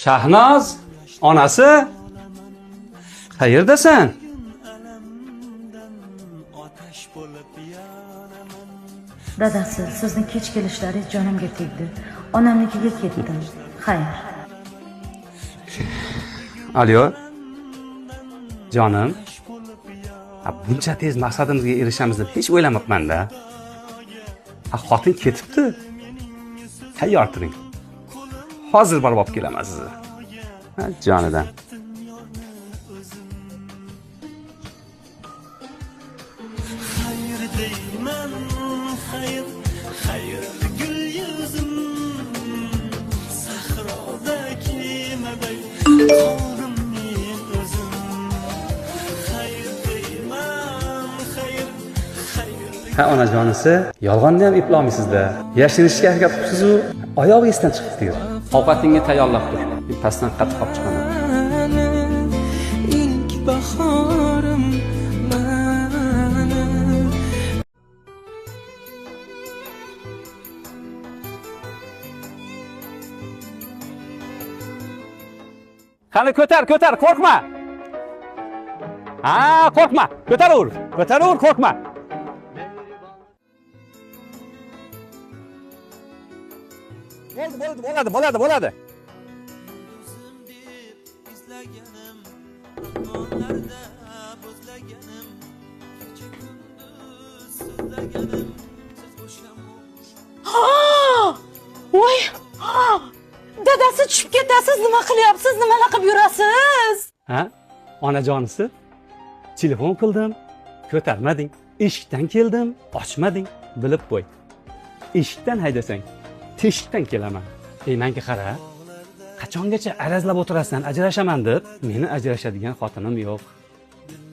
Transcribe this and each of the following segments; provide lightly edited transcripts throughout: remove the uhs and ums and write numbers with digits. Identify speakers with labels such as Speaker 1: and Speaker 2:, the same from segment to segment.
Speaker 1: Shahnoz, onasi? Qayerdasan?
Speaker 2: Dadasi, sizning kech kelishlaringiz jonimga tegdi. Onamnikiga ketdim. Xayr.
Speaker 1: Alo. Jonim. Buncha tez maqsadimizga erishamiz deb hech o'ylamabman-da. Xotin ketibdi. Tayyor turing. Hozir borib olib kelaman sizni. Jonidan. Ha onajonisi, yolg'onni ham eplolmaysizda. Yashirishga harakat qilibsiz-ku, oyog'i esdan chiqibdi. Ovqatingni tayyorlab tur. Men pastdan qattiq olib chiqaman.
Speaker 3: İlk baharım benim.
Speaker 1: Qani ko'tar, qo'rqma. Ha, qo'rqma. Ko'taraver, qo'rqma. Bo'ladi.
Speaker 2: Voy! Dadasi tushib ketasiz, nima qilyapsiz? Nima qilib yurasiz?
Speaker 1: Ha? Onajonisi? Telefon qildim, ko'tarmading. Eshikdan keldim, ochmading. Bilib qo'y. Eshikdan haydasang, teshikdan kelaman. Menga qara. Qachongacha arazlab o'tirasan, ajrashaman deb? Meni ajrashadigan xotinim yo'q.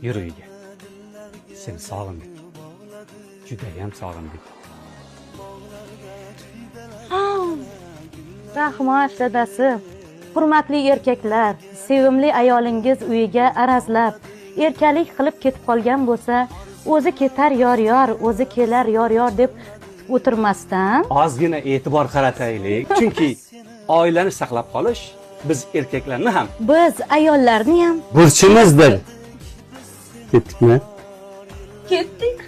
Speaker 1: Yur uyga. Seni sog'indim. Juda ham sog'indim.
Speaker 2: Rahmat dadasi. Hurmatli erkaklar, sevimli ayolingiz uyiga arazlab, erkalik qilib ketib qolgan bo'lsa, o'zi ketar yor, o'zi kelar yor deb o'tirmasdan
Speaker 1: Ozgina e'tibor qarataylik. Chunki oilani saqlab qolish biz erkaklarni ham,
Speaker 2: biz ayollarni ham
Speaker 1: burchimizdir. Ketdikmi?
Speaker 2: ketdik.